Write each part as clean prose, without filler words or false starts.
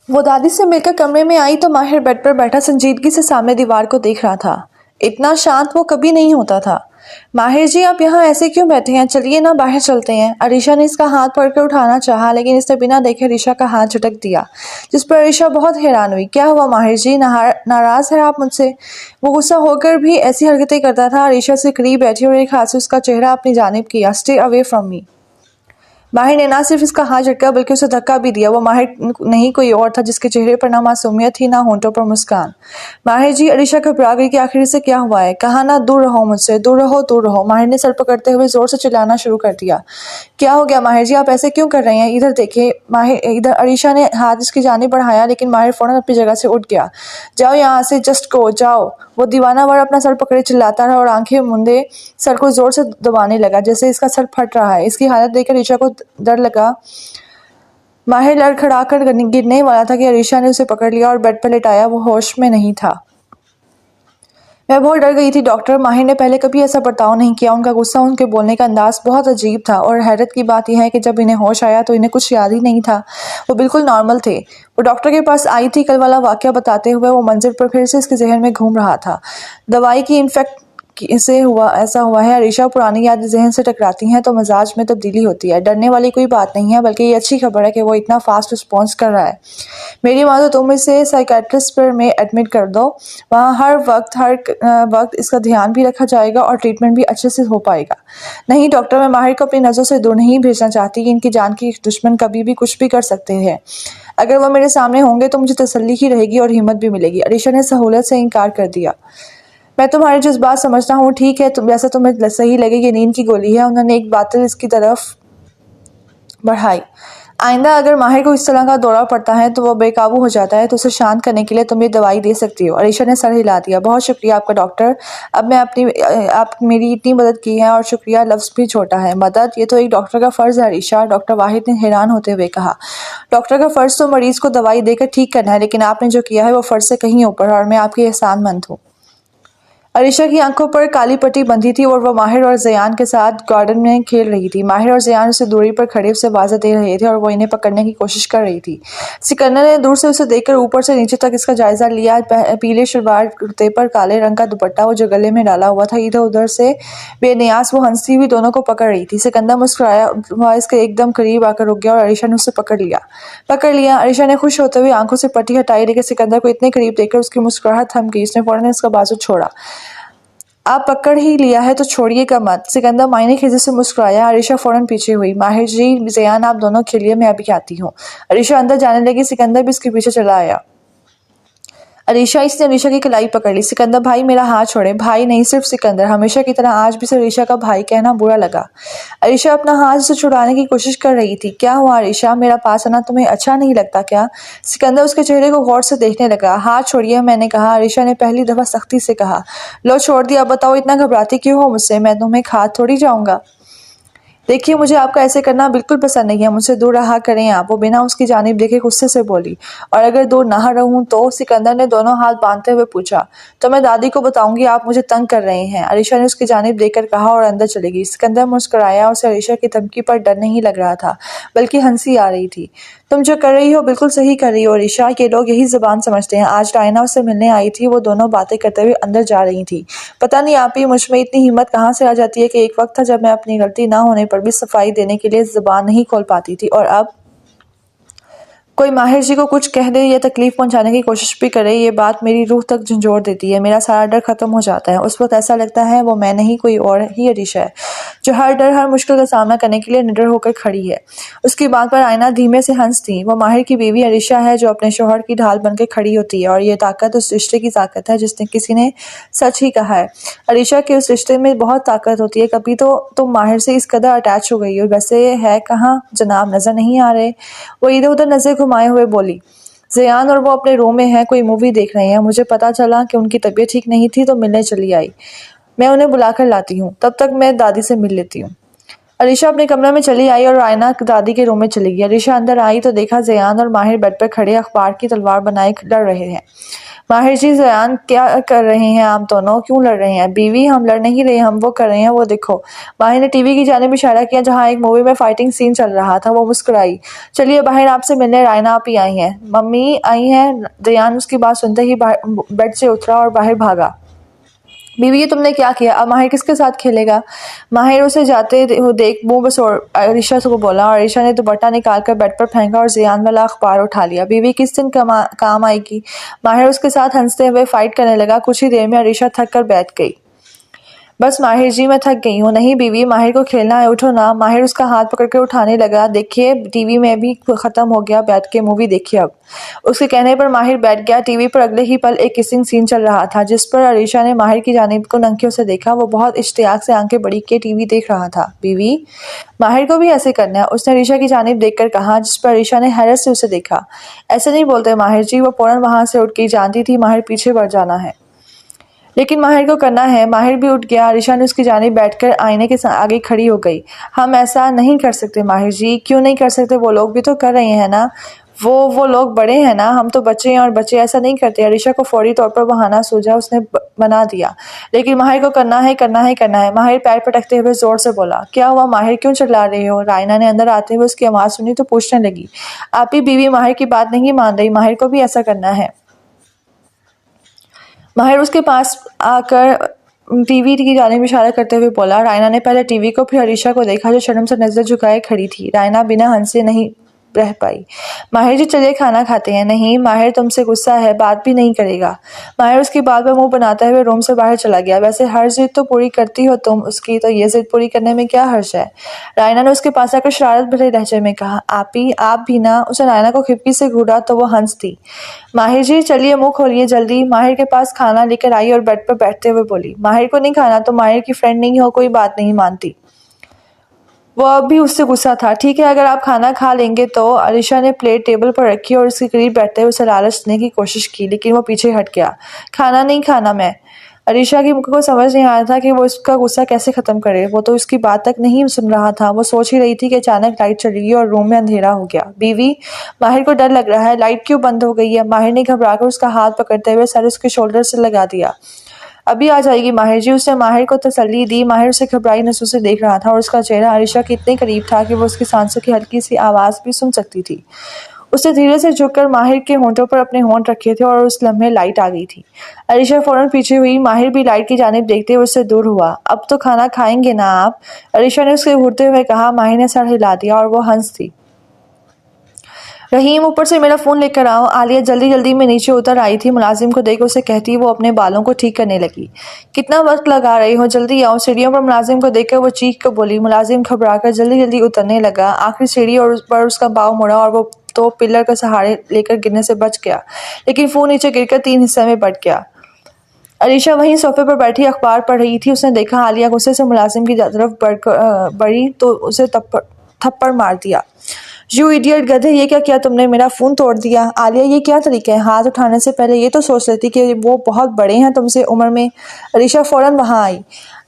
वो दादी से मिलकर कमरे में आई तो माहिर बेड पर बैठा संजीदगी से सामने दीवार को देख रहा था। इतना शांत वो कभी नहीं होता था। माहिर जी, आप यहाँ ऐसे क्यों बैठे हैं? चलिए ना, बाहर चलते हैं। अरीशा ने इसका हाथ पकड़कर उठाना चाहा, लेकिन इसने बिना देखे अरीशा का हाथ झटक दिया, जिस पर अरीशा बहुत हैरान हुई। क्या हुआ माहिर जी? नाराज है आप मुझसे? वो गुस्सा होकर भी ऐसी हरकतें करता था। अरीशा से करीब बैठी और एक हाथ से उसका चेहरा अपनी जानिब किया। Stay away from me. माहिर ने ना सिर्फ इसका हाथ झटका बल्कि उसे धक्का भी दिया। वो माहिर नहीं, कोई और था, जिसके चेहरे पर ना मासूमियत थी, ना होंठों पर मुस्कान। माहिर जी, अरीशा घबरा गई कि आखिर इसे क्या हुआ है। कहा ना, दूर रहो मुझसे, दूर रहो, दूर रहो। माहिर ने सर पकड़ते हुए जोर से चिल्लाना शुरू कर दिया। क्या हो गया माहिर जी? आप ऐसे क्यों कर रहे हैं? इधर देखिए। इधर अरीशा ने हाथ इसकी जानिब बढ़ाया, लेकिन माहिर फौरन अपनी जगह से उठ गया। जाओ यहाँ से, जस्ट गो, जाओ। वो दीवानावार अपना सर पकड़े चिल्लाता रहा और आंखें मूंदे सर को जोर से दबाने लगा, जैसे इसका सर फट रहा है। इसकी हालत देखकर अरीशा को डर लगा। माहिर लड़खड़ाकर गिरने वाला था कि अरीशा ने उसे पकड़ लिया और बेड पर लिटाया। वो होश में नहीं था। मैं बहुत डर गई थी डॉक्टर। माहिर ने पहले कभी ऐसा बर्ताव नहीं किया। उनका गुस्सा, उनके बोलने का अंदाज बहुत अजीब था, और हैरत की बात यह है कि जब इन्हें होश आया तो इन्हें कुछ याद ही नहीं था। वो बिल्कुल नॉर्मल थे। वो डॉक्टर के पास आई थी। कल वाला वाकया बताते हुए वो मंजिल पर फिर से इसके जहन में घूम रहा था। दवाई की इन्फेक्ट से हुआ, ऐसा हुआ है। अरीशा, पुरानी यादें जहन से टकराती हैं तो मिजाज में तब्दीली होती है। डरने वाली कोई बात नहीं है, बल्कि ये अच्छी खबर है कि वो इतना फास्ट रिस्पॉन्स कर रहा है। मेरी माँ तो तुम इसे साइकेट्रिस्ट पर में एडमिट कर दो। वहाँ हर वक्त इसका ध्यान भी रखा जाएगा और ट्रीटमेंट भी अच्छे से हो पाएगा। नहीं डॉक्टर, मैं माहिर को अपनी नज़रों से दूर नहीं भेजना चाहती कि इनकी जान की दुश्मन कभी भी कुछ भी कर सकते हैं। अगर वो मेरे सामने होंगे तो मुझे तसल्ली ही रहेगी और हिम्मत भी मिलेगी। अरीशा ने सहूलत से इनकार कर दिया। मैं तुम्हारे जज्बात समझता हूँ, ठीक है, जैसा तुम्हें सही लगे। ये नींद की गोली है। उन्होंने एक बातल इसकी तरफ बढ़ाई। आइंदा अगर माहिर को इस तरह का दौरा पड़ता है तो वो बेकाबू हो जाता है, तो उसे शांत करने के लिए तुम ये दवाई दे सकती हो। अरीशा ने सर हिला दिया। बहुत शुक्रिया आपका डॉक्टर। अब मैं आप मेरी इतनी मदद की है, और शुक्रिया लफ्ज़ भी छोटा है। मदद? ये तो एक डॉक्टर का फ़र्ज़ है अरीशा, डॉक्टर वाहिद ने हैरान होते हुए कहा। डॉक्टर का फ़र्ज़ तो मरीज़ को दवाई देकर ठीक करना है, लेकिन आपने जो किया है वो फ़र्ज़ से कहीं ऊपर है, और मैं आपकी एहसानमंद हूँ। अरीशा की आंखों पर काली पट्टी बंधी थी और वह माहिर और ज़यान के साथ गार्डन में खेल रही थी। माहिर और ज़यान उसे दूरी पर खड़े उसे आवाज़ें दे रहे थे और वो इन्हें पकड़ने की कोशिश कर रही थी। सिकंदर ने दूर से उसे देखकर ऊपर से नीचे तक इसका जायजा लिया। पीले शलवार कुर्ते पर काले रंग का दुपट्टा वो जो गले में डाला हुआ था। इधर उधर से बेनियास वो हंसती हुई दोनों को पकड़ रही थी। सिकंदर मुस्कुराया हुआ इसके एकदम करीब आकर रुक गया और अरीशा ने उसे पकड़ लिया। अरीशा ने खुश होते हुए आंखों से पट्टी हटाई, लेकिन सिकंदर को इतने करीब देखकर उसकी मुस्कुराहट थम गई। उसने फौरन इसका बाजू छोड़ा। आप पकड़ ही लिया है तो छोड़िएगा मत। सिकंदर मायने खींचे से मुस्कुराया। अरीशा फौरन पीछे हुई। माहिर जी, ज़यान, आप दोनों खेलिए, मैं अभी आती हूँ। अरीशा अंदर जाने लगी। सिकंदर भी इसके पीछे चला आया। इसने अरीशा की कलाई पकड़ ली। सिकंदर भाई, मेरा हाथ छोड़े। भाई नहीं, सिर्फ सिकंदर। हमेशा की तरह आज भी इसे अरीशा का भाई कहना बुरा लगा। अरीशा अपना हाथ उसे छुड़ाने की कोशिश कर रही थी। क्या हुआ अरीशा? मेरा पास आना तुम्हें अच्छा नहीं लगता क्या? सिकंदर उसके चेहरे को गौर से देखने लगा। हाथ छोड़िए, मैंने कहा। अरीशा ने पहली दफा सख्ती से कहा। लो, छोड़ दिया। बताओ, इतना घबराती क्यों हो मुझसे? मैं तुम्हें हाथ थोड़ी जाऊंगा। देखिए, मुझे आपका ऐसे करना बिल्कुल पसंद नहीं है। मुझसे दूर रहा करें आप। वो बिना उसकी जानिब देखे गुस्से से बोली। और अगर दूर ना रहूं तो? सिकंदर ने दोनों हाथ बांधते हुए पूछा। तो मैं दादी को बताऊंगी आप मुझे तंग कर रहे हैं, अरीशा ने उसकी जानिब देखकर कहा और अंदर चली गई। सिकंदर मुस्कुराया। उसे अरीशा की धमकी पर डर नहीं लग रहा था, बल्कि हंसी आ रही थी। तुम जो कर रही हो बिल्कुल सही कर रही हो अरीशा। ये लोग यही जुबान समझते हैं। आज डायना उससे मिलने आई थी। वो दोनों बातें करते हुए अंदर जा रही थी। पता नहीं आप ही, मुझ में इतनी हिम्मत कहाँ से आ जाती है कि एक वक्त था जब मैं अपनी गलती ना होने पर भी सफाई देने के लिए जुबान नहीं खोल पाती थी, और अब कोई माहिर जी को कुछ कह दे या तकलीफ पहुंचाने की कोशिश भी करे, ये बात मेरी रूह तक झंझोर देती है। मेरा सारा डर खत्म हो जाता है। उस वक्त ऐसा लगता है वो मैं नहीं, कोई और ही अरीशा है, जो हर डर, हर मुश्किल का सामना करने के लिए निडर होकर खड़ी है। उसकी बात पर आयना धीमे से हंस थी। वो माहिर की बीवी अरीशा है, जो अपने शोहर की ढाल बनकर खड़ी होती है, और ये ताकत उस रिश्ते की ताकत है जिसने किसी ने सच ही कहा है। अरीशा के उस रिश्ते में बहुत ताकत होती है। कभी तो तुम माहिर से इस कदर अटैच हो गई हो। वैसे है कहाँ जनाब, नजर नहीं आ रहे? वो इधर उधर नजर घुमाए हुए बोली। ज़यान और वो अपने रूम में हैं, कोई मूवी देख रहे हैं। मुझे पता चला कि उनकी तबीयत ठीक नहीं थी तो मिलने चली आई। मैं उन्हें बुलाकर लाती हूँ, तब तक मैं दादी से मिल लेती हूँ। अरीशा अपने कमरे में चली आई और आयना दादी के रूम में चली गई। अरीशा अंदर आई तो देखा ज़यान और माहिर बेड पर खड़े अखबार की तलवार बनाए लड़ रहे हैं। माहिर जी ज़यान क्या कर रहे हैं आप दोनों, क्यों लड़ रहे हैं? बीवी हम लड़ नहीं रहे, हम वो कर रहे हैं वो देखो। माहिर ने टीवी की जानिब इशारा किया जहाँ एक मूवी में फाइटिंग सीन चल रहा था। वो मुस्कुराई। चलिए बाहर आपसे मिलने रायना आपी आई हैं। मम्मी आई हैं। ज़यान उसकी बात सुनते ही बेड से उतरा और बाहर भागा। बीवी ये तुमने क्या किया? अब माहिर किसके साथ खेलेगा? माहिर उसे जाते देख मुंह बस और अरीशा को बोला और अरीशा ने दुपट्टा निकाल कर बेड पर फेंका और ज़ियान वाला अखबार उठा लिया। बीवी किस दिन काम आएगी? माहिर उसके साथ हंसते हुए फाइट करने लगा। कुछ ही देर में अरीशा थक कर बैठ गई। बस माहिर जी मैं थक गई हूँ। नहीं बीवी, माहिर को खेलना है, उठो ना। माहिर उसका हाथ पकड़कर उठाने लगा। देखिए टीवी में भी खत्म हो गया, बैठ के मूवी देखिए अब। उसके कहने पर माहिर बैठ गया। टीवी पर अगले ही पल एक किसिंग सीन चल रहा था जिस पर अरीशा ने माहिर की जानिब को नंकियों से देखा। वो बहुत इश्तियाक से आंखें बड़ी के टीवी देख रहा था। बीवी, माहिर को भी ऐसे करना है, उसने अरीशा की जानिब देखकर कहा, जिस पर अरीशा ने हैरत से उसे देखा। ऐसे नहीं बोलते माहिर जी। वो फौरन वहां से उठ गई। जानती थी माहिर पीछे बढ़ जाना है, लेकिन माहिर को करना है। माहिर भी उठ गया। अरीशा ने उसकी जानिब बैठकर आईने के आगे खड़ी हो गई। हम ऐसा नहीं कर सकते माहिर जी। क्यों नहीं कर सकते? वो लोग भी तो कर रहे हैं ना। वो लोग बड़े हैं ना, हम तो बच्चे हैं और बच्चे ऐसा नहीं करते। अरीशा को फौरी तौर पर बहाना सूझा। उसने बना दिया, लेकिन माहिर को करना है, करना है, करना है। माहिर पैर पटकते हुए जोर से बोला। क्या हुआ माहिर, क्यों चिल्ला रहे हो? रायना ने अंदर आते हुए उसकी आवाज़ सुनी तो पूछने लगी। आपकी बीवी माहिर की बात नहीं मान रही, माहिर को भी ऐसा करना है। माहिर उसके पास आकर टीवी की जानिब इशारा करते हुए बोला। रायना ने पहले टीवी को फिर अरीशा को देखा जो शर्म से नजर झुकाए खड़ी थी। रायना बिना हंसे नहीं रह पाई। माहिर जी चलिए खाना खाते हैं। नहीं, माहिर तुमसे गुस्सा है, बात भी नहीं करेगा। माहिर उसकी बात पर मुंह बनाते हुए रूम से बाहर चला गया। वैसे हर जिद तो पूरी करती हो तुम उसकी, तो ये जिद पूरी करने में क्या हर्ज है? रायना ने उसके पास आकर शरारत भरे लहजे में कहा। आप भी ना। उसने रायना को खिड़की से घूरा तो वो हंस दी। माहिर जी चलिए मुंह खोलिए जल्दी। माहिर के पास खाना लेकर आई और बेड पर बैठते हुए बोली। माहिर को नहीं खाना तो माहिर की फ्रेंड नहीं हो, कोई बात नहीं मानती। वो अब भी उससे गुस्सा था। ठीक है, अगर आप खाना खा लेंगे तो। अरीशा ने प्लेट टेबल पर रखी और उसके करीब बैठते हुए उसे लालच देने की कोशिश की, लेकिन वो पीछे हट गया। खाना नहीं खाना मैं। अरीशा की को समझ नहीं आ रहा था कि वो उसका गुस्सा कैसे खत्म करे। वो तो उसकी बात तक नहीं सुन रहा था। वो सोच ही रही थी कि अचानक लाइट चली गई और रूम में अंधेरा हो गया। बीवी, माहिर को डर लग रहा है, लाइट क्यों बंद हो गई है? माहिर ने घबराकर उसका हाथ पकड़ते हुए सर उसके शोल्डर से लगा दिया। अभी आ जाएगी माहिर जी। उसने माहिर को तसल्ली दी। माहिर उसे घबराई नजरों से देख रहा था और उसका चेहरा अरीशा के इतने करीब था कि वो उसकी सांसों की हल्की सी आवाज़ भी सुन सकती थी। उसने धीरे से झुककर माहिर के होंठों पर अपने होंठ रखे थे और उस लम्हे लाइट आ गई थी। अरीशा फौरन पीछे हुई। माहिर भी लाइट की जानिब देखते हुए उससे दूर हुआ। अब तो खाना खाएंगे ना आप? अरीशा ने उसके घूरते हुए कहा। माहिर ने सर हिला दिया और वो हंस दी। रहीम, ऊपर से मेरा फ़ोन लेकर आओ। आलिया जल्दी जल्दी में नीचे उतर आई थी। मुलाजिम को देख उसे कहती वो अपने बालों को ठीक करने लगी। कितना वक्त लगा रही हो, जल्दी आओ। सीढ़ियों पर मुलाजिम को देखकर वो चीख कर बोली। मुलाजिम घबराकर जल्दी जल्दी उतरने लगा। आखिरी सीढ़ी और उस पर उसका पाँव मुड़ा और वो तो पिलर का सहारे लेकर गिरने से बच गया, लेकिन फ़ोन नीचे गिरकर 3 हिस्से में बट गया। अरीशा वहीं सोफे पर बैठी अखबार पढ़ रही थी। उसने देखा आलिया गुस्से से मुलाजिम की तरफ बढ़ी तो उसे थप्पड़ मार दिया। यू इडियट, गधे, ये क्या किया तुमने? मेरा फ़ोन तोड़ दिया। आलिया ये क्या तरीका है? हाथ उठाने से पहले ये तो सोच लेती कि वो बहुत बड़े हैं तुमसे उम्र में। अरीशा फ़ौरन वहाँ आई।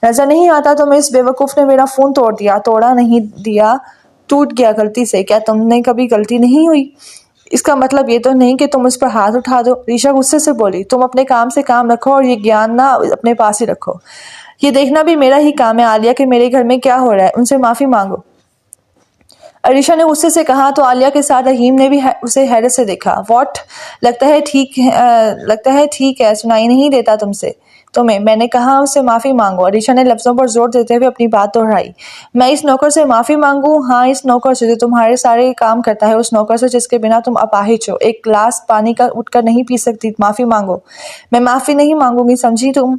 नज़र नहीं आता तुम्हें इस बेवकूफ़ ने मेरा फ़ोन तोड़ दिया? तोड़ा नहीं दिया, टूट गया गलती से। क्या तुमने कभी गलती नहीं हुई? इसका मतलब ये तो नहीं कि तुम उस पर हाथ उठा दो। रीशा गुस्से से बोली। तुम अपने काम से काम रखो और ये ज्ञान ना अपने पास ही रखो। ये देखना भी मेरा ही काम है आलिया कि मेरे घर में क्या हो रहा है। उनसे माफ़ी मांगो। अरीशा ने गुस्से से कहा तो आलिया के साथ रहीम ने भी उसे हैरत से देखा। वॉट? लगता है ठीक है, सुनाई नहीं देता तुमसे तुम्हें। मैंने कहा उससे माफ़ी मांगो। अरीशा ने लफ्ज़ों पर जोर देते हुए अपनी बात दोहराई। मैं इस नौकर से माफ़ी मांगू? हाँ, इस नौकर से जो तुम्हारे सारे काम करता है, उस नौकर से जिसके बिना तुम अपाहिज हो। एक गिलास पानी का उठकर नहीं पी सकती, माफ़ी मांगो। मैं माफ़ी नहीं मांगूंगी, समझी तुम?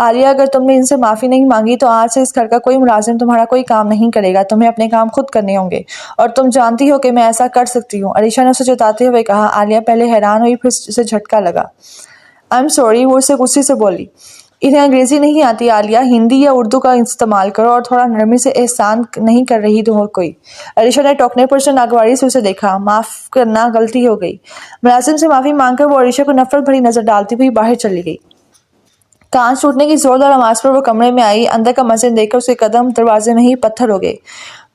आलिया, अगर तुमने इनसे माफ़ी नहीं मांगी तो आज से इस घर का कोई मुलाजिम तुम्हारा कोई काम नहीं करेगा। तुम्हें अपने काम खुद करने होंगे और तुम जानती हो कि मैं ऐसा कर सकती हूँ। अरीशा ने उसे जताते हुए कहा। आलिया पहले हैरान हुई, फिर उसे झटका लगा। आई एम सॉरी, वो उसे गुस्से से बोली। इन्हें अंग्रेजी नहीं आती आलिया, हिंदी या उर्दू का इस्तेमाल करो और थोड़ा नरमी से। एहसान नहीं कर रही तो कोई। अरीशा ने टोकने पर से नागवारी से उसे देखा। माफ़ करना, गलती हो गई। मुलाजिम से माफ़ी मांगकर वो अरीशा को नफरत भरी नजर डालती हुई बाहर चली गई। कांच टूटने की जोरदार आवाज पर वो कमरे में आई। अंदर का मंजर देखकर उसके कदम दरवाजे में ही पत्थर हो गए।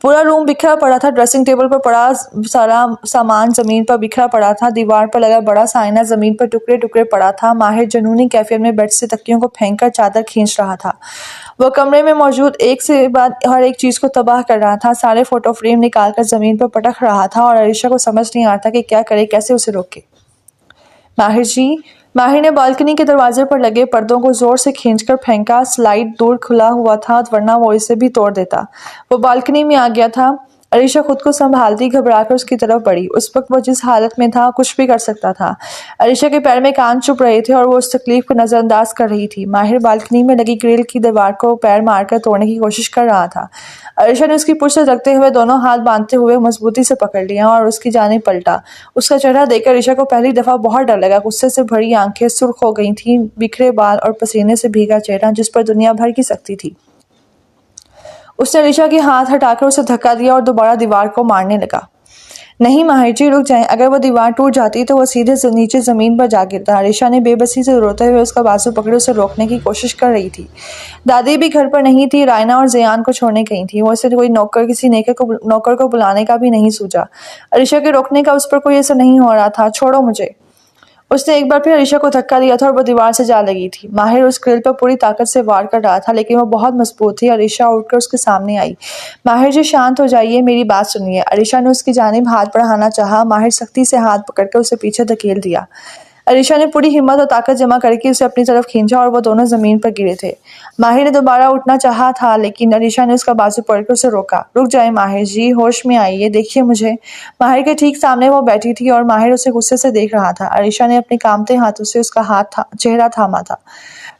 पूरा रूम बिखरा पड़ा था। ड्रेसिंग टेबल पर पड़ा सारा सामान ज़मीन पर बिखरा पड़ा था। दीवार पर लगा बड़ा सा आईना ज़मीन पर टुकड़े टुकड़े पड़ा था। माहिर जुनूनी कैफियत में बेड से तकियों को फेंककर चादर खींच रहा था। वह कमरे में मौजूद एक से बाद हर एक चीज़ को तबाह कर रहा था। सारे फोटो फ्रेम निकाल कर ज़मीन पर पटक रहा था और अरीशा को समझ नहीं आ रहा था कि क्या करे, कैसे उसे रोके। माहिर जी, माहिर ने बालकनी के दरवाजे पर लगे पर्दों को जोर से खींचकर फेंका। स्लाइड दूर खुला हुआ था, वरना वो इसे भी तोड़ देता। वो बालकनी में आ गया था। अरीशा खुद को संभालती घबराकर उसकी तरफ बढ़ी। उस वक्त वो जिस हालत में था, कुछ भी कर सकता था। अरीशा के पैर में कान चुभ रहे थे और वो उस तकलीफ को नजरअंदाज कर रही थी। माहिर बालकनी में लगी ग्रिल की दीवार को पैर मारकर तोड़ने की कोशिश कर रहा था। अरीशा ने उसकी पुष्ट रखते हुए दोनों हाथ बांधते हुए मजबूती से पकड़ लिया और उसकी जानिब पलटा। उसका चेहरा देखकर अरीशा को पहली दफा बहुत डर लगा। गुस्से से भरी आंखें सुर्ख हो गई थीं, बिखरे बाल और पसीने से भीगा चेहरा जिस पर दुनिया भर की सख्ती थी। उसने अलीशा के हाथ हटाकर उसे धक्का दिया और दोबारा दीवार को मारने लगा। नहीं माहिर जी, रुक जाएं। अगर वो दीवार टूट जाती तो वो सीधे नीचे जमीन पर जा गिरता। अलीशा ने बेबसी से रोते हुए उसका बाजू पकड़े उसे रोकने की कोशिश कर रही थी। दादी भी घर पर नहीं थी। रायना और ज़ियान को छोड़ने गई थी। वो इसे कोई किसी नौकर को बुलाने का भी नहीं सूझा। अलीशा के रोकने का उस पर कोई असर नहीं हो रहा था। छोड़ो मुझे। उसने एक बार फिर अलीशा को धक्का दिया था और वो दीवार से जा लगी थी। माहिर उस ग्रिल पर पूरी ताकत से वार कर रहा था, लेकिन वो बहुत मजबूत थी। अलीशा उठकर उसके सामने आई। माहिर जी, शांत हो जाइए, मेरी बात सुनिए। अलीशा ने उसकी जानिब हाथ बढ़ाना चाहा। माहिर सख्ती से हाथ पकड़कर उसे पीछे धकेल दिया। अलीशा ने पूरी हिम्मत और ताकत जमा करके उसे अपनी तरफ खींचा और वो दोनों जमीन पर गिरे थे। माहिर ने दोबारा उठना चाहा था, लेकिन अलीशा ने उसका बाजू पकड़कर उसे रोका। रुक जाए माहिर जी, होश में आइए, देखिए मुझे। माहिर के ठीक सामने वो बैठी थी और माहिर उसे गुस्से से देख रहा था। अलीशा ने अपने कांपते हाथों से उसका चेहरा थामा था।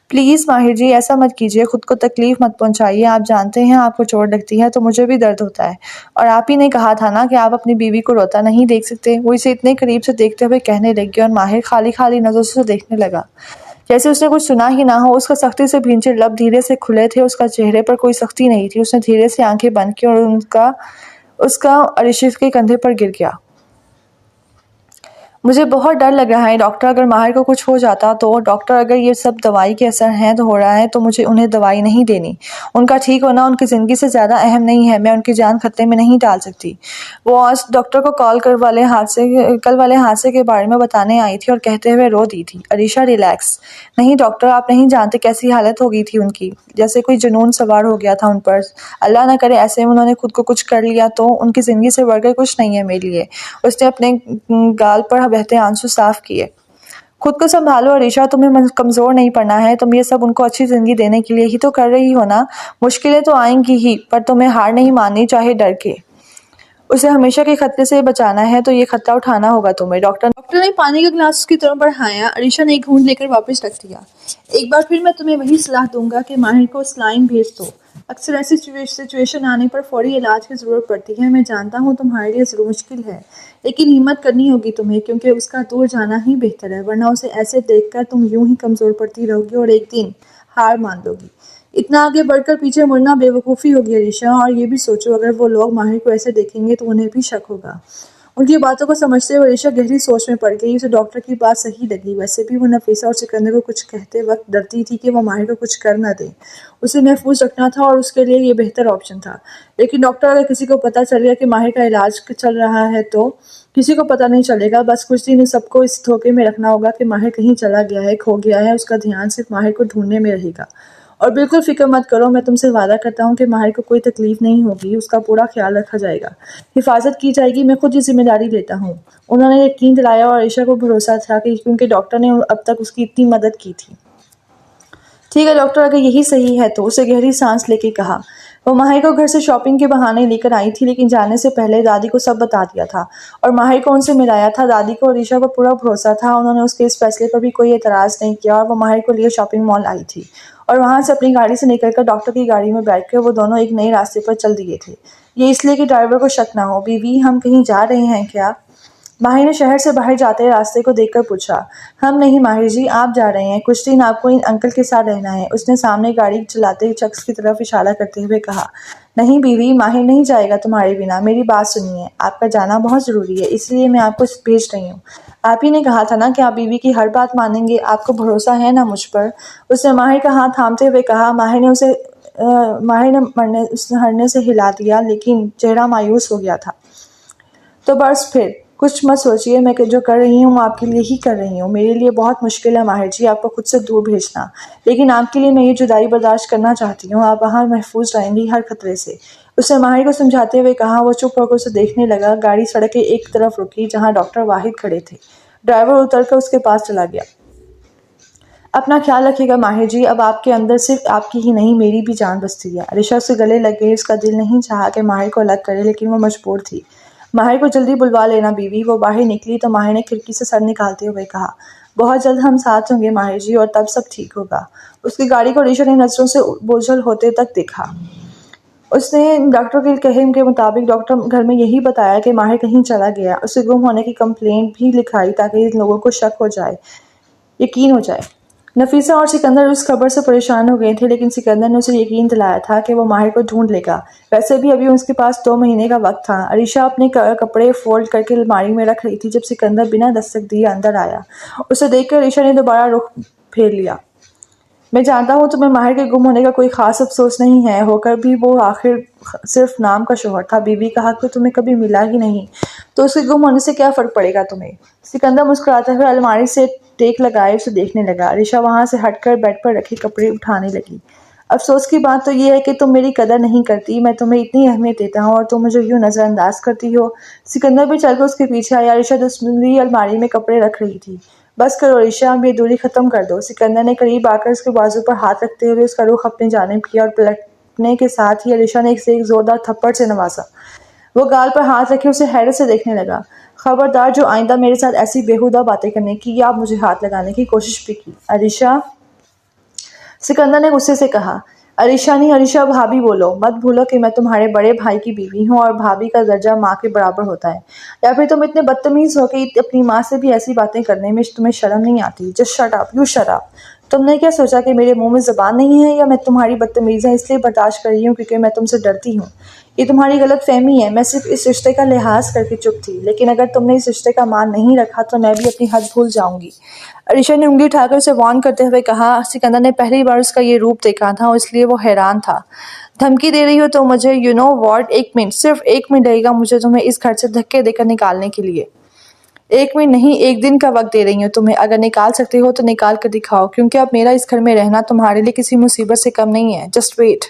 प्लीज़ माहिर जी, ऐसा मत कीजिए, खुद को तकलीफ मत पहुंचाइए। आप जानते हैं आपको चोट लगती है तो मुझे भी दर्द होता है। और आप ही ने कहा था ना कि आप अपनी बीवी को रोता नहीं देख सकते। वो इसे इतने करीब से देखते हुए कहने लगी और माहिर खाली खाली नजरों से देखने लगा, जैसे उसने कुछ सुना ही ना हो। उसका सख्ती से भींचे लब धीरे से खुले थे। उसका चेहरे पर कोई सख्ती नहीं थी। उसने धीरे से आंखें बंद की और उसका अरीशा के कंधे पर गिर गया। मुझे बहुत डर लग रहा है डॉक्टर, अगर माहिर को कुछ हो जाता तो। डॉक्टर, अगर ये सब दवाई के असर हैं तो हो रहा है तो मुझे उन्हें दवाई नहीं देनी। उनका ठीक होना उनकी ज़िंदगी से ज़्यादा अहम नहीं है। मैं उनकी जान खतरे में नहीं डाल सकती। वो आज डॉक्टर को कल वाले हादसे के बारे में बताने आई थी और कहते हुए रो दी थी। अरीशा, रिलैक्स। नहीं डॉक्टर, आप नहीं जानते कैसी हालत हो गई थी उनकी, जैसे कोई जुनून सवार हो गया था उन पर। अल्लाह ना करे ऐसे में उन्होंने खुद को कुछ कर लिया तो। उनकी ज़िंदगी से बढ़कर कुछ नहीं है मेरे लिए। उसने अपने गाल पर बहते आंसू साफ किए। खुद को संभालो अरीशा, तुम्हें कमजोर नहीं पड़ना है। तुम ये सब उनको अच्छी जिंदगी देने के लिए ही तो कर रही हो ना। मुश्किलें तो आएंगी ही, पर तुम्हें हार नहीं माननी, चाहे डर के। उसे हमेशा के खतरे से बचाना है तो ये खतरा उठाना होगा तुम्हें। डॉक्टर ने पानी का गिलास उसकी तरफ बढ़ाया। अरीशा ने एक घूंट लेकर वापस रख दिया। एक बार फिर मैं तुम्हें वही सलाह दूंगा कि माहिर को सलाइन भेज दो। अक्सर ऐसी सिचुएशन आने पर फौरी इलाज की ज़रूरत पड़ती है। मैं जानता हूँ तुम्हारे लिए ज़रूर मुश्किल है, लेकिन हिम्मत करनी होगी तुम्हें, क्योंकि उसका दूर जाना ही बेहतर है। वरना उसे ऐसे देखकर तुम यूं ही कमज़ोर पड़ती रहोगी और एक दिन हार मान लोगी। इतना आगे बढ़कर पीछे मुड़ना बेवकूफ़ी होगी अरीशा। और ये भी सोचो, अगर वो लोग माहिर को ऐसे देखेंगे तो उन्हें भी शक होगा। उनकी बातों को समझते हुए अरीशा गहरी सोच में पड़ गई। उसे डॉक्टर की बात सही लगी। वैसे भी वो नफीसा और सिकंदर को कुछ कहते वक्त डरती थी कि वो माहिर को कुछ कर न दे। उसे महफूज रखना था और उसके लिए ये बेहतर ऑप्शन था। लेकिन डॉक्टर, अगर किसी को पता चल गया कि माहिर का इलाज चल रहा है तो किसी को पता नहीं चलेगा। बस कुछ दिन सबको इस धोखे में रखना होगा कि माहिर कहीं चला गया है, खो गया है। उसका ध्यान सिर्फ माहिर को ढूंढने में रहेगा। और बिल्कुल फिक्र मत करो, मैं तुमसे वादा करता हूँ कि माहिर को कोई तकलीफ नहीं होगी। उसका पूरा ख्याल रखा जाएगा, हिफाजत की जाएगी। मैं खुद ये जिम्मेदारी लेता हूँ। उन्होंने यकीन दिलाया और अरीशा को भरोसा था कि क्योंकि डॉक्टर ने अब तक उसकी इतनी मदद की थी। ठीक है डॉक्टर, अगर यही सही है तो। उसे गहरी सांस लेके कहा। वो माहिर को घर से शॉपिंग के बहाने लेकर आई थी, लेकिन जाने से पहले दादी को सब बता दिया था और माहिर को उनसे मिलाया था। दादी को अरीशा पर पूरा भरोसा था। उन्होंने उसके इस फैसले पर भी कोई एतराज़ नहीं किया और वो माहिर को लिए शॉपिंग मॉल आई थी और वहां से अपनी गाड़ी से निकलकर डॉक्टर की गाड़ी में बैठकर वो दोनों एक नए रास्ते पर चल दिए थे। ये इसलिए कि ड्राइवर को शक ना हो। बीवी, हम कहीं जा रहे हैं क्या? माहिर ने शहर से बाहर जाते रास्ते को देखकर पूछा। हम नहीं माहिर जी, आप जा रहे हैं। कुछ दिन आपको इन अंकल के साथ रहना है। उसने सामने गाड़ी चलाते शख्स की तरफ इशारा करते हुए कहा। नहीं बीवी, माहिर नहीं जाएगा तुम्हारे बिना। मेरी बात सुनिए, आपका जाना बहुत ज़रूरी है, इसलिए मैं आपको भेज रही हूँ। आप ही ने कहा था ना कि आप बीवी की हर बात मानेंगे। आपको भरोसा है ना मुझ पर? उसने माहिर का हाथ थामते हुए कहा। माहिर ने उसे माहिर ने उसने हरने से हिला दिया, लेकिन चेहरा मायूस हो गया था। तो बस फिर कुछ मत सोचिए, मैं जो कर रही हूँ आपके लिए ही कर रही हूँ। मेरे लिए बहुत मुश्किल है माहिर जी आपको खुद से दूर भेजना, लेकिन आपके लिए मैं ये जुदाई बर्दाश्त करना चाहती हूँ। आप वहाँ महफूज रहेंगी हर खतरे से। उसने माहिर को समझाते हुए कहा। वो चुप होकर उसे देखने लगा। गाड़ी सड़क के एक तरफ रुकी जहाँ डॉक्टर वाहिद खड़े थे। ड्राइवर उतरकर उसके पास चला गया। अपना ख्याल रखिएगा माहिर जी, अब आपके अंदर सिर्फ आपकी ही नहीं मेरी भी जान बसती है। अरिशा उससे गले लग गई। उसका दिल नहीं चाहा कि माहिर को अलग करे, लेकिन वो मजबूर थी। माहिर को जल्दी बुलवा लेना बीवी। वो बाहर निकली तो माहिर ने खिड़की से सर निकालते हुए कहा, बहुत जल्द हम साथ होंगे माहिर जी, और तब सब ठीक होगा। उसकी गाड़ी को अरिशा ने नजरों से बोझल होते तक देखा। उसने डॉक्टर के कहने के मुताबिक डॉक्टर घर में यही बताया कि माहिर कहीं चला गया। उसे गुम होने की कंप्लेंट भी लिखाई ताकि इन लोगों को शक हो जाए, यकीन हो जाए। नफीसा और सिकंदर उस खबर से परेशान हो गए थे, लेकिन सिकंदर ने उसे यकीन दिलाया था कि वो माहिर को ढूंढ लेगा। वैसे भी अभी उसके पास 2 महीने का वक्त था। अरीशा अपने कपड़े फोल्ड करके अलमारी में रख रही थी जब सिकंदर बिना दस्तक दिए अंदर आया। उसे देखकर अरीशा ने दोबारा रुख फेर लिया। मैं जानता हूँ तुम्हें माहिर के गुम होने का कोई खास अफसोस नहीं है, होकर भी वो आखिर सिर्फ नाम का शोहर था। बीवी का हक तो तुम्हें कभी मिला ही नहीं, तो उसके गुम होने से क्या फ़र्क पड़ेगा तुम्हें। सिकंदर मुस्कुराते हुए अलमारी से टेक लगाए उसे देखने लगा। अरीशा वहाँ से हटकर बेड पर रखे कपड़े उठाने लगी। अफसोस की बात तो ये है कि तुम मेरी कदर नहीं करती। मैं तुम्हें इतनी अहमियत देता हूँ और तुम मुझे यूँ नज़रअंदाज करती हो। सिकंदर भी चलकर उसके पीछे आया। अरीशा दूसरी अलमारी में कपड़े रख रही थी। बस करो अरीशा, अब ये दूरी खत्म कर दो। सिकंदर ने करीब आकर उसके बाजू पर हाथ रखते हुए उसका रुख अपनी जानिब किया और पलटने के साथ ही अरीशा ने एक जोरदार थप्पड़ से नवाजा। वो गाल पर हाथ रखे उसे हैरत से देखने लगा। खबरदार, जो आइंदा मेरे साथ ऐसी बेहुदा बातें करने की या मुझे हाथ लगाने की कोशिश भी की। अरीशा, सिकंदर ने गुस्से से कहा। अरीशा नहीं, अरीशा भाभी बोलो। मत भूलो कि मैं तुम्हारे बड़े भाई की बीवी हूँ और भाभी का दर्जा माँ के बराबर होता है। या फिर तुम इतने बदतमीज हो कि अपनी माँ से भी ऐसी बातें करने में तुम्हें शर्म नहीं आती। Just shut up, you shut up. तुमने क्या सोचा कि मेरे मुंह में ज़बान नहीं है, या मैं तुम्हारी बदतमीज़ियाँ इसलिए बर्दाश्त कर रही हूँ क्योंकि मैं तुमसे डरती हूँ। ये तुम्हारी गलत फहमी है। मैं सिर्फ इस रिश्ते का लिहाज करके चुप थी, लेकिन अगर तुमने इस रिश्ते का मान नहीं रखा तो मैं भी अपनी हद भूल जाऊंगी। अरीशा ने उंगली उठाकर उसे वार्न करते हुए कहा। सिकंदर ने पहली बार उसका ये रूप देखा था, इसलिए वो हैरान था। धमकी दे रही हो तो मुझे, यू नो वॉट, 1 मिनट, सिर्फ 1 मिनट लगेगा मुझे तुम्हें इस घर से धक्के देकर निकालने के लिए। 1 मिनट नहीं, 1 दिन का वक्त दे रही हूँ तुम्हें। अगर निकाल सकते हो तो निकाल कर दिखाओ, क्योंकि अब मेरा इस घर में रहना तुम्हारे लिए किसी मुसीबत से कम नहीं है। Just wait.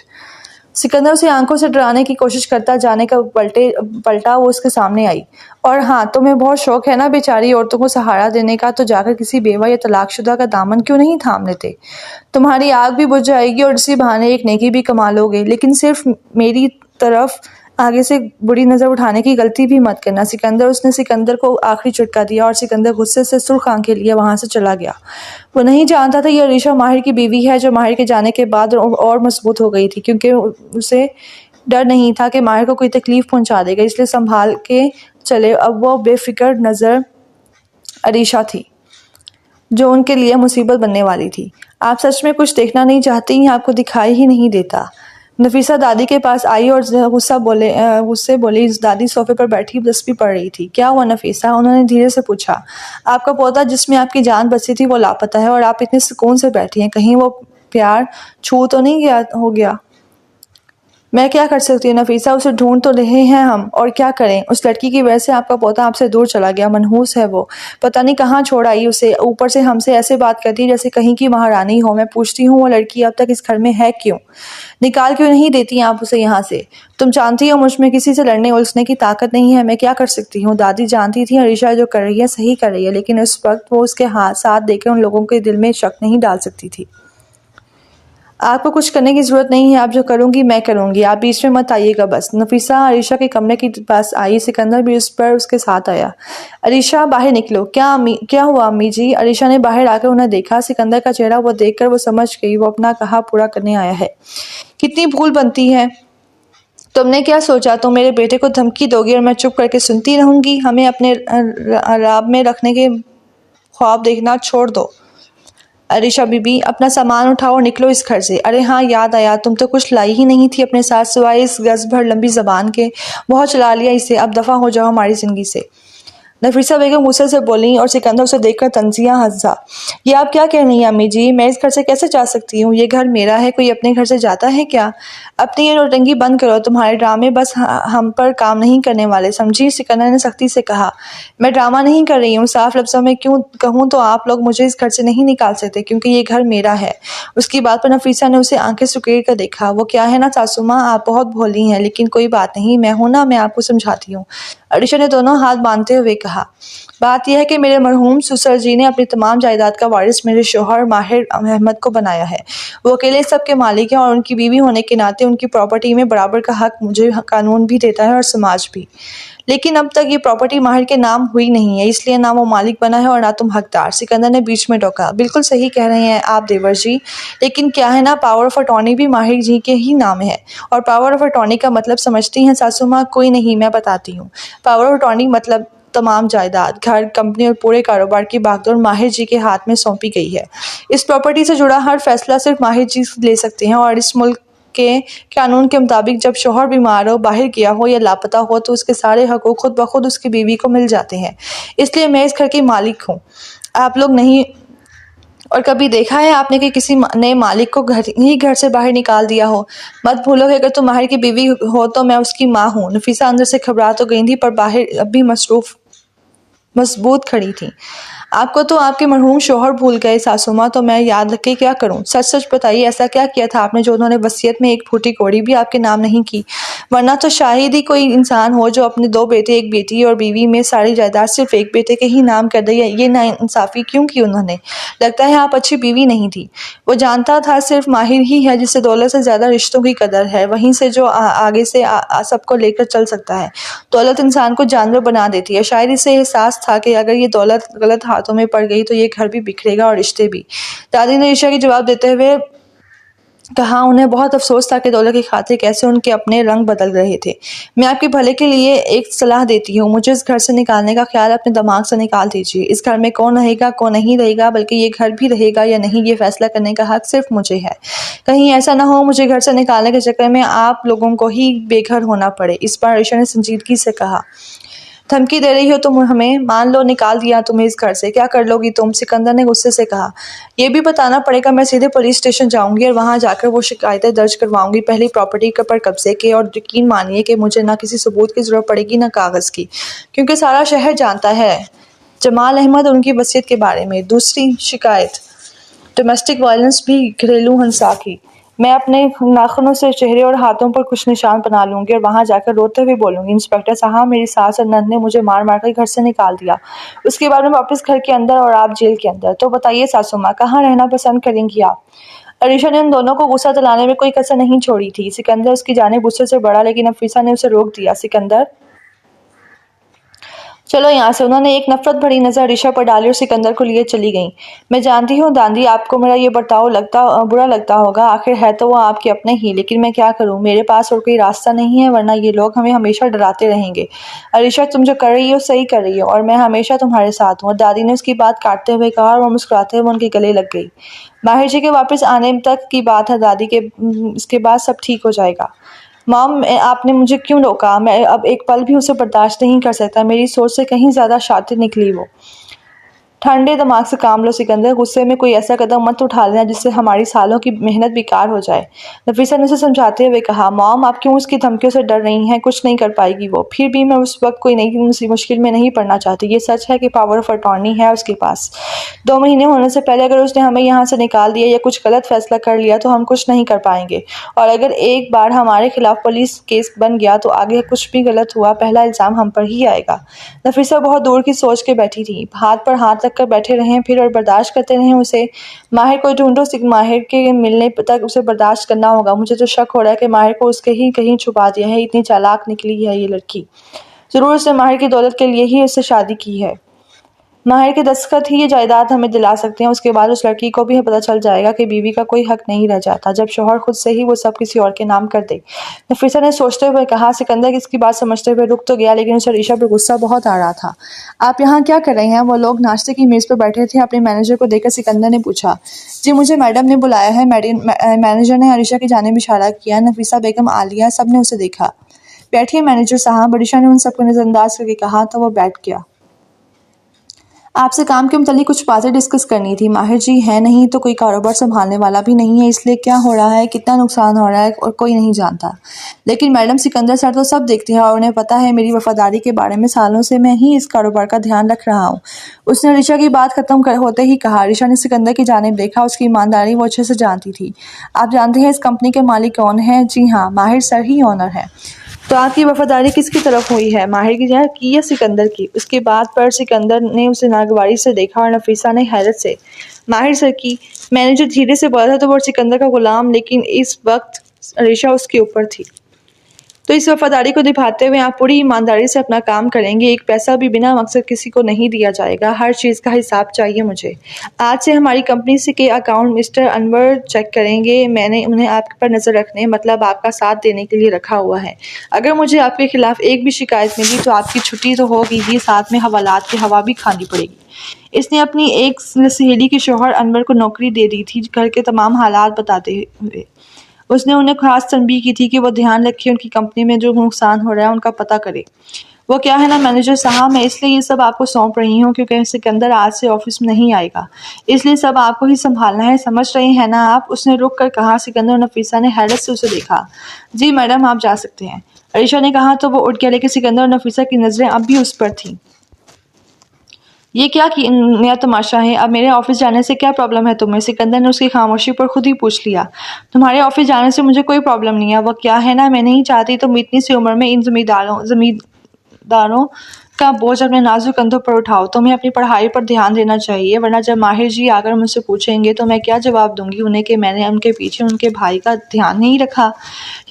सिकंदर उसे आंखों से डराने की कोशिश करता जाने का पलटा वो उसके सामने आई। और हाँ, तुम्हें बहुत शौक है ना बेचारी औरतों को सहारा देने का, तो जाकर किसी बेवा या तलाकशुदा का दामन क्यों नहीं थाम लेते। तुम्हारी आग भी बुझ जाएगी और इसी बहाने एक नेकी भी कमा लोगे। लेकिन सिर्फ मेरी तरफ आगे से बुरी नज़र उठाने की गलती भी मत करना। उसने सिकंदर को आखिरी झटका दिया और सिकंदर गुस्से से सुर्ख आंखें लिए वहां से चला गया। वो नहीं जानता था ये अरीशा माहिर की बीवी है, जो माहिर के जाने के बाद और मजबूत हो गई थी, क्योंकि उसे डर नहीं था कि माहिर को कोई तकलीफ पहुंचा देगा, इसलिए संभाल के चले। अब वो बेफिक्र नज़र अरीशा थी जो उनके लिए मुसीबत बनने वाली थी। आप सच में कुछ देखना नहीं चाहती, आपको दिखाई ही नहीं देता। नफीसा दादी के पास आई और गुस्से बोली। दादी सोफे पर बैठी तस्बीह पढ़ रही थी। क्या हुआ नफीसा? उन्होंने धीरे से पूछा। आपका पोता जिसमें आपकी जान बसी थी वो लापता है और आप इतने सुकून से बैठी हैं, कहीं वो प्यार छू तो नहीं गया? मैं क्या कर सकती हूँ नफीसा, उसे ढूंढ तो रहे हैं हम, और क्या करें। उस लड़की की वजह से आपका पोता आपसे दूर चला गया। मनहूस है वो, पता नहीं कहाँ छोड़ आई उसे। ऊपर से हमसे ऐसे बात करती है जैसे कहीं की महारानी हो। मैं पूछती हूँ वो लड़की अब तक इस घर में है क्यों? निकाल क्यों नहीं देती आप उसे यहाँ से? तुम जानती हो मुझ में किसी से लड़ने उलझने की ताकत नहीं है। मैं क्या कर सकती हूँ? दादी जानती थी अरीशा जो कर रही है सही कर रही है, लेकिन उस वक्त वो उसके साथ देकर उन लोगों के दिल में शक नहीं डाल सकती थी। आपको कुछ करने की ज़रूरत नहीं है, आप जो करूँगी मैं करूँगी, आप बीच में मत आइएगा बस। नफीसा अरीशा के कमरे के पास आई। सिकंदर भी उस पर उसके साथ आया। अरीशा, बाहर निकलो। क्या हुआ अम्मी जी? अरीशा ने बाहर आकर उन्हें देखा। सिकंदर का चेहरा वो देखकर वो समझ गई वो अपना कहा पूरा करने आया है। कितनी भूल बनती है। तुमने क्या सोचा तुम मेरे बेटे को धमकी दोगी और मैं चुप करके सुनती रहूंगी? हमें अपने राब में रखने के ख्वाब देखना छोड़ दो। अरीशा बीबी, अपना सामान उठाओ और निकलो इस घर से। अरे हाँ, याद आया, तुम तो कुछ लाई ही नहीं थी अपने साथ सिवाय इस गज भर लंबी जबान के। बहुत चला लिया इसे, अब दफा हो जाओ हमारी जिंदगी से। नफीसा बेगम गुस्से से बोली और सिकंदर उसे देखकर तंजिया हंसा। ये आप क्या कह रही हैं अम्मी जी? मैं इस घर से कैसे जा सकती हूँ? ये घर मेरा है, कोई अपने घर से जाता है क्या? अपनी ये नौटंकी बंद करो, तुम्हारे ड्रामे बस हम पर काम नहीं करने वाले, समझी? सिकंदर ने सख्ती से कहा। मैं ड्रामा नहीं कर रही हूँ, साफ लफ्ज़ों में क्यों कहूँ तो आप लोग मुझे इस घर से नहीं निकाल सकते क्योंकि ये घर मेरा है। उसकी बात पर नफीसा ने उसे आंखें सुकेड़ कर देखा। वो क्या है ना सासू माँ, आप बहुत भोली हैं, लेकिन कोई बात नहीं, मैं हूं ना, मैं आपको समझाती हूँ। अरीशा ने दोनों हाथ बांधते हुए कहा। बात यह है कि मेरे मरहूम ससुर जी ने अपनी तमाम जायदाद का वारिस मेरे शौहर माहिर अहमद को बनाया है। वो अकेले सब के मालिक हैं और उनकी बीवी होने के नाते उनकी प्रॉपर्टी में बराबर का हक मुझे कानून भी देता है और समाज भी। लेकिन अब तक ये प्रॉपर्टी माहिर के नाम हुई नहीं है, इसलिए ना वो मालिक बना है और ना तुम हकदार। सिकंदर ने बीच में टोका। बिल्कुल सही कह रहे हैं आप देवर जी, लेकिन क्या है ना, पावर ऑफ अटॉर्नी भी माहिर जी के ही नाम है। और पावर ऑफ अटॉर्नी का मतलब समझती हैं सासू माँ? कोई नहीं, मैं बताती हूँ। पावर ऑफ अटॉर्नी मतलब तमाम जायदाद, घर, कंपनी और पूरे कारोबार की बागडोर माहिर जी के हाथ में सौंपी गई है। इस प्रॉपर्टी से जुड़ा हर फैसला सिर्फ माहिर जी ले सकते हैं और इस मुल्क के कानून के मुताबिक जब शौहर बीमार हो, बाहर गया हो या लापता हो तो उसके सारे हकूक खुद ब खुद उसकी बीवी को मिल जाते हैं। इसलिए मैं इस घर की मालिक हूँ, आप लोग नहीं। और कभी देखा है आपने कि किसी ने मालिक को घर से बाहर निकाल दिया हो? मत भूलो कि अगर तुम माहिर की बीवी हो तो मैं उसकी माँ हूँ। नफीसा अंदर से घबरा तो गई थी पर बाहर अब भी मजबूत खड़ी थी। आपको तो आपके मरहूम शौहर भूल गए सासू माँ, तो मैं याद रख के क्या करूं? सच सच बताइए, ऐसा क्या किया था आपने जो उन्होंने वसीयत में एक फूटी कौड़ी भी आपके नाम नहीं की? वरना तो शायद ही कोई इंसान हो जो अपने 2 बेटे, 1 बेटी और बीवी में सारी जायदाद सिर्फ एक बेटे के ही नाम कर दे। ये नाइंसाफी क्यों की उन्होंने? लगता है आप अच्छी बीवी नहीं थी। वो जानता था सिर्फ माहिर ही है जिसे दौलत से ज्यादा रिश्तों की कदर है, वहीं से जो आगे से सबको लेकर चल सकता है। दौलत इंसान को जानवर बना देती है। शायद इसे एहसास था कि अगर ये दौलत गलत हाथों में पड़ गई तो ये घर भी बिखरेगा और रिश्ते भी। दादी ने ईशा के जवाब देते हुए कहा। उन्हें बहुत अफसोस था कि दौलत की खातिर कैसे उनके अपने रंग बदल रहे थे। मैं आपके भले के लिए एक सलाह देती हूँ, मुझे इस घर से निकालने का ख्याल अपने दिमाग से निकाल दीजिए। इस घर में कौन रहेगा कौन नहीं रहेगा, बल्कि ये घर भी रहेगा या नहीं, ये फैसला करने का हक सिर्फ मुझे है। कहीं ऐसा ना हो मुझे घर से निकालने के चक्कर में आप लोगों को ही बेघर होना पड़े। इस बार ईशा ने संजीदगी से कहा। धमकी दे रही हो तुम हमें? मान लो निकाल दिया तुम्हें इस घर से, क्या कर लोगी तुम? सिकंदर ने गुस्से से कहा। ये भी बताना पड़ेगा। मैं सीधे पुलिस स्टेशन जाऊंगी और वहां जाकर वो शिकायतें दर्ज करवाऊंगी, पहली प्रॉपर्टी पर कब्जे के, और यकीन मानिए कि मुझे ना किसी सबूत की जरूरत पड़ेगी ना कागज की, क्योंकि सारा शहर जानता है जमाल अहमद उनकी वसीयत के बारे में। दूसरी शिकायत डोमेस्टिक वायलेंस भी, घरेलू हिंसा की। मैं अपने नाखूनों से चेहरे और हाथों पर कुछ निशान बना लूंगी और वहां जाकर रोते हुए बोलूंगी, इंस्पेक्टर साहब, मेरी सास और नंद ने मुझे मार मार कर घर से निकाल दिया। उसके बाद में वापस घर के अंदर और आप जेल के अंदर। तो बताइए सासू माँ, कहाँ रहना पसंद करेंगी आप? अरीशा ने उन दोनों को गुस्सा दिलाने में कोई कसर नहीं छोड़ी थी। सिकंदर उसकी जानिब गुस्से से बढ़ा, लेकिन नफीसा ने उसे रोक दिया। सिकंदर, चलो यहाँ से। उन्होंने एक नफरत भरी नजर अरीशा पर डाली और सिकंदर को लिए चली गई। मैं जानती हूँ दादी, आपको मेरा ये बर्ताव बुरा लगता होगा, आखिर है तो वो आपके अपने ही, लेकिन मैं क्या करूँ, मेरे पास और कोई रास्ता नहीं है, वरना ये लोग हमें हमेशा डराते रहेंगे। अरीशा, तुम जो कर रही हो सही कर रही हो और मैं हमेशा तुम्हारे साथ हूँ। और दादी ने उसकी बात काटते हुए कहा और वो मुस्कुराते हुए उनके गले लग गई। माहिर जी के वापस आने तक की बात है दादी के, इसके बाद सब ठीक हो जाएगा। मॉम, आपने मुझे क्यों रोका? मैं अब एक पल भी उसे बर्दाश्त नहीं कर सकता। मेरी सोच से कहीं ज्यादा शातिर निकली वो। ठंडे दिमाग से काम लो सिकंदर, गुस्से में कोई ऐसा कदम मत उठा लेना जिससे हमारी सालों की मेहनत बेकार हो जाए। नफीसा ने उसे समझाते हुए कहा। मॉम, आप क्यों उसकी धमकियों से डर रही हैं? कुछ नहीं कर पाएगी वो। फिर भी मैं उस वक्त कोई नई मुश्किल में नहीं पड़ना चाहती। ये सच है कि पावर ऑफ अटॉर्नी है उसके पास। 2 महीने होने से पहले अगर उसने हमें यहाँ से निकाल दिया या कुछ गलत फैसला कर लिया तो हम कुछ नहीं कर पाएंगे। और अगर एक बार हमारे खिलाफ पुलिस केस बन गया तो आगे कुछ भी गलत हुआ पहला इल्जाम हम पर ही आएगा। नफीसा बहुत दूर की सोच के बैठी थी। हाथ पर हाथ रख कर बैठे रहें फिर और बर्दाश्त करते रहें उसे। माहिर को ढूंढो, माहिर के मिलने तक उसे बर्दाश्त करना होगा। मुझे तो शक हो रहा है कि माहिर को उसके ही कहीं छुपा दिया है। इतनी चालाक निकली है ये लड़की। जरूर उसने माहिर की दौलत के लिए ही उससे शादी की है। माहिर के दस्तखत ही ये जायदाद हमें दिला सकते हैं। उसके बाद उस लड़की को भी पता चल जाएगा कि बीवी का कोई हक नहीं रह जाता जब शौहर खुद से ही वो सब किसी और के नाम कर दे। नफीसा ने सोचते हुए कहा। सिकंदर इसकी बात समझते हुए रुक तो गया, लेकिन उसे अरीशा पर गुस्सा बहुत आ रहा था। आप यहाँ क्या कर रहे हैं? वो लोग नाश्ते की मेज पर बैठे थे। अपने मैनेजर को देखकर सिकंदर ने पूछा। जी, मुझे मैडम ने बुलाया है। मैनेजर ने अरीशा की जानिब इशारा किया। नफीसा बेगम, आलिया, सब ने उसे देखा। बैठिए मैनेजर साहब, अरीशा ने उन सबको नजरअंदाज करके कहा तो वो बैठ गया। आपसे काम के मुतालिक कुछ बातें डिस्कस करनी थी। माहिर जी है नहीं तो कोई कारोबार संभालने वाला भी नहीं है, इसलिए क्या हो रहा है, कितना नुकसान हो रहा है और कोई नहीं जानता। लेकिन मैडम सिकंदर सर तो सब देखते हैं और उन्हें पता है मेरी वफादारी के बारे में। सालों से मैं ही इस कारोबार का ध्यान रख रहा हूँ। उसने ऋषा की बात खत्म होते ही कहा। ऋषा ने सिकंदर की जानिब देखा, उसकी ईमानदारी वो अच्छे से जानती थी। आप जानते हैं इस कंपनी के मालिक कौन है? जी हाँ, माहिर सर ही ओनर है। तो आपकी वफादारी किसकी तरफ हुई है, माहिर की या सिकंदर की? उसकी बात पर सिकंदर ने उसे नागवारी से देखा और नफीसा ने हैरत से। माहिर सर की। मैंने जो धीरे से बोला था तो वो सिकंदर का गुलाम, लेकिन इस वक्त ऋषा उसके ऊपर थी। तो इस वफादारी को निभाते हुए आप पूरी ईमानदारी से अपना काम करेंगे। एक पैसा भी बिना मकसद किसी को नहीं दिया जाएगा। हर चीज़ का हिसाब चाहिए मुझे। आज से हमारी कंपनी से के अकाउंट मिस्टर अनवर चेक करेंगे। मैंने उन्हें आपके पर नज़र रखने, मतलब आपका साथ देने के लिए रखा हुआ है। अगर मुझे आपके खिलाफ एक भी शिकायत मिली तो आपकी छुट्टी तो होगी ही, साथ में हवालात की हवा भी खानी पड़ेगी। इसने अपनी एक सहेली के शौहर अनवर को नौकरी दे दी थी, घर के तमाम हालात बताते हुए। उसने उन्हें खास तनबीह की थी कि वो ध्यान रखे, उनकी कंपनी में जो नुकसान हो रहा है उनका पता करे। वो क्या है ना मैनेजर साहब, मैं इसलिए ये सब आपको सौंप रही हूँ क्योंकि सिकंदर आज से ऑफिस में नहीं आएगा, इसलिए सब आपको ही संभालना है, समझ रहे हैं ना आप? उसने रुक कर कहा। सिकंदर और नफीसा ने हैरत से उसे देखा। जी मैडम, आप जा सकते हैं, अरीशा ने कहा तो वो उठ गया, लेकिन सिकंदर और नफीसा की नज़रें अब भी उस पर थीं। ये क्या नया तमाशा है? अब मेरे ऑफिस जाने से क्या प्रॉब्लम है तुम्हें? सिकंदर ने उसकी खामोशी पर खुद ही पूछ लिया। तुम्हारे ऑफिस जाने से मुझे कोई प्रॉब्लम नहीं है। वो क्या है ना, मैं नहीं चाहती तुम इतनी सी उम्र में इन जमींदारों का बोझ अपने नाजुक कंधों पर उठाओ। तुम्हें अपनी पढ़ाई पर ध्यान देना चाहिए, वरना जब माहिर जी आकर मुझसे पूछेंगे तो मैं क्या जवाब दूंगी उन्हें कि मैंने उनके पीछे उनके भाई का ध्यान नहीं रखा?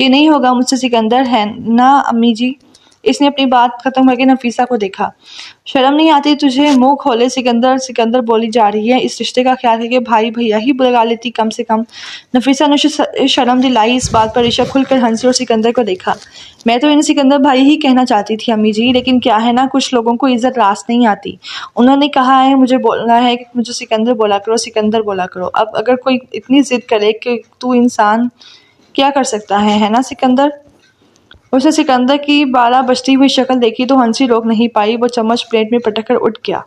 ये नहीं होगा मुझसे सिकंदर, है ना अम्मी जी? इसने अपनी बात खत्म करके नफीसा को देखा। शर्म नहीं आती तुझे? मुंह खोले सिकंदर। सिकंदर बोली जा रही है, इस रिश्ते का ख्याल करके भाई भैया ही बुला लेती कम से कम। नफीसा ने उसे शर्म दिलाई। इस बात पर ऋषा खुलकर हंसी और सिकंदर को देखा। मैं तो इन्हें सिकंदर भाई ही कहना चाहती थी अम्मी जी, लेकिन क्या है ना, कुछ लोगों को इज्जत रास नहीं आती। उन्होंने कहा है मुझे बोलना है कि मुझे सिकंदर बोला करो, सिकंदर बोला करो। अब अगर कोई इतनी जिद करे कि तू इंसान क्या कर सकता है ना सिकंदर? उसने सिकंदर की 12 बजती हुई शक्ल देखी तो हंसी रोक नहीं पाई। वो चम्मच प्लेट में पटक कर उठ गया।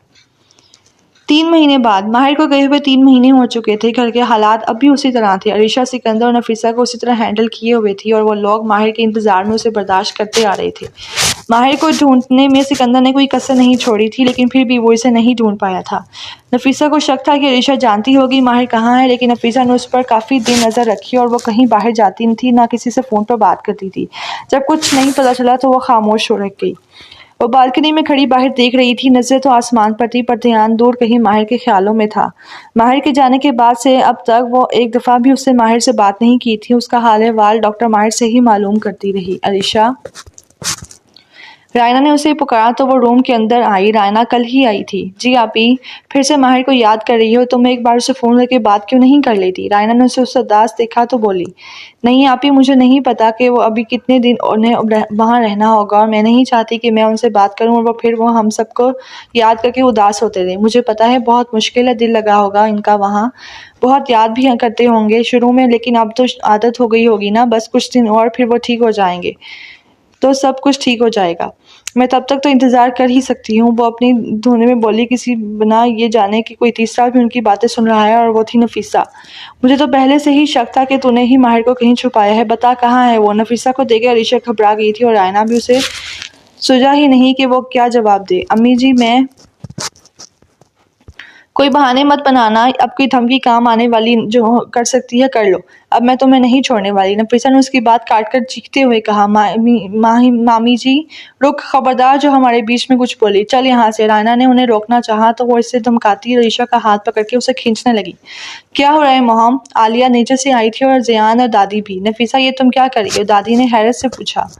3 महीने बाद। माहिर को गए हुए 3 महीने हो चुके थे। घर के हालात अब भी उसी तरह थे। अरीशा सिकंदर और नफीसा को उसी तरह हैंडल किए हुए थी और वो लोग माहिर के इंतजार में उसे बर्दाश्त करते आ रहे थे। माहिर को ढूंढने में सिकंदर ने कोई कसर नहीं छोड़ी थी, लेकिन फिर भी वो इसे नहीं ढूंढ पाया था। नफीसा को शक था कि अरीशा जानती होगी माहिर कहाँ है, लेकिन नफीसा ने उस पर काफ़ी दिन नज़र रखी और वो कहीं बाहर जाती नहीं थी, ना किसी से फ़ोन पर बात करती थी। जब कुछ नहीं पता चला तो वो खामोश हो रह गई। वो बालकनी में खड़ी बाहर देख रही थी। नजरें तो आसमान पर थी, पर ध्यान दूर कहीं माहिर के ख्यालों में था। माहिर के जाने के बाद से अब तक वो एक दफ़ा भी उससे माहिर से बात नहीं की थी। उसका हाल अहवाल डॉक्टर माहिर से ही मालूम करती रही। अरीशा। रायना ने उसे पुकारा तो वो रूम के अंदर आई। रायना कल ही आई थी। जी आपी, फिर से माहिर को याद कर रही हो? तुम एक बार उसे फ़ोन करके बात क्यों नहीं कर लेती? रायना ने उसे उदास देखा तो बोली, नहीं आपी, मुझे नहीं पता कि वो अभी कितने दिन उन्हें वहाँ रहना होगा और मैं नहीं चाहती कि मैं उनसे बात करूँ और वो फिर वो हम सबको याद करके उदास होते रहे। मुझे पता है बहुत मुश्किल है, दिल लगा होगा इनका वहाँ, बहुत याद भी करते होंगे शुरू में, लेकिन अब तो आदत हो गई होगी ना। बस कुछ दिन और फिर वो ठीक हो जाएंगे, तो सब कुछ ठीक हो जाएगा। मैं तब तक तो इंतज़ार कर ही सकती हूँ। वो अपनी धुन में बोली, किसी बिना ये जाने कि कोई तीसरा भी उनकी बातें सुन रहा है, और वो थी नफीसा। मुझे तो पहले से ही शक था कि तूने ही माहिर को कहीं छुपाया है। बता कहाँ है वो? नफीसा को देकर अरीशा घबरा गई थी और रायना भी उसे सूझा ही नहीं कि वो क्या जवाब दे। अम्मी जी, मैं कोई बहाने मत बनाना, अब कोई धमकी काम आने वाली, जो कर सकती है कर लो, अब मैं तुम्हें नहीं छोड़ने वाली। नफीसा ने उसकी बात काटकर चीखते हुए कहा। मामी जी रुक, खबरदार जो हमारे बीच में कुछ बोली, चल यहाँ से। रायना ने उन्हें रोकना चाहा तो वो इससे धमकाती अरीशा का हाथ पकड़ के उसे खींचने लगी। क्या हो रहा है मोहम? आलिया नीचे से आई थी और जियान और दादी भी। नफीसा, ये तुम क्या कर रही हो? दादी ने हैरत से पूछा।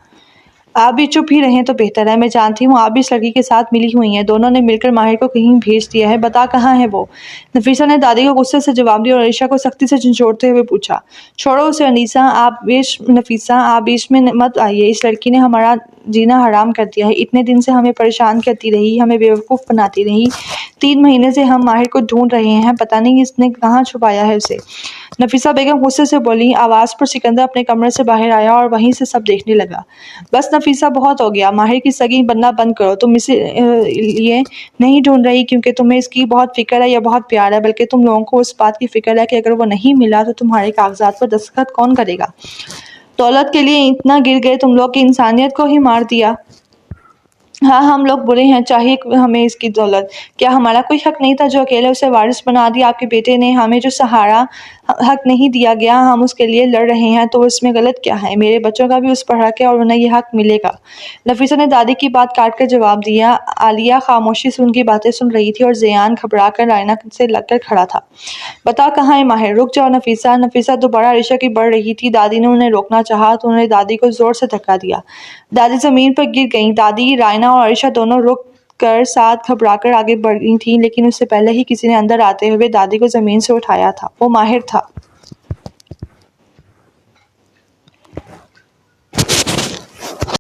आप भी चुप ही रहें तो बेहतर है। मैं जानती हूँ आप भी इस लड़की के साथ मिली हुई हैं। दोनों ने मिलकर माहिर को कहीं भेज दिया है। बता कहाँ है वो? नफीसा ने दादी को गुस्से से जवाब दिया और अरीशा को सख्ती से झंझोड़ते हुए पूछा। छोड़ो उसे नफीसा, आप बीच में मत आइए। इस लड़की ने हमारा जीना हराम कर दिया है। इतने दिन से हमें परेशान करती रही, हमें बेवकूफ़ बनाती रही। 3 महीने से हम माहिर को ढूंढ रहे हैं, पता नहीं इसने कहाँ छुपाया है उसे। नफीसा बेगम गुस्से से बोली। आवाज़ पर सिकंदर अपने कमरे से बाहर आया और वहीं से सब देखने लगा। बस नफीसा, बहुत हो गया। माहिर की सगी बनना बंद करो। तुम इसे लिए नहीं ढूंढ रही क्योंकि तुम्हें इसकी बहुत फिक्र है या बहुत प्यार है, बल्कि तुम लोगों को उस बात की फिक्र है कि अगर वो नहीं मिला तो तुम्हारे कागजात पर दस्तखत कौन करेगा। दौलत के लिए इतना गिर गए तुम लोग कि इंसानियत को ही मार दिया। हाँ, हम लोग बुरे हैं, चाहिए हमें इसकी दौलत। क्या हमारा कोई हक नहीं था जो अकेले उसे वारिस बना दिया? आपके बेटे ने हमें जो सहारा हक नहीं दिया गया, हम उसके लिए लड़ रहे हैं, तो इसमें गलत क्या है? मेरे बच्चों का भी उस पर हक है और उन्हें यह हक मिलेगा। नफीसा ने दादी की बात काट कर जवाब दिया। आलिया खामोशी से उनकी बातें सुन रही थी और ज़ियान घबरा कर रायना से लगकर खड़ा था। बता, कहाँ है माहिर? रुक जाओ नफीसा। नफीसा दोबारा अरीशा की बढ़ रही थी। दादी ने उन्हें रोकना चाहा तो उन्होंने दादी को जोर से धक्का दिया। दादी जमीन पर गिर गईं। दादी, रायना और अरीशा दोनों रुक कर साथ घबराकर आगे बढ़ी थीं, लेकिन उससे पहले ही किसी ने अंदर आते हुए दादी को जमीन से उठाया था। वो माहिर था।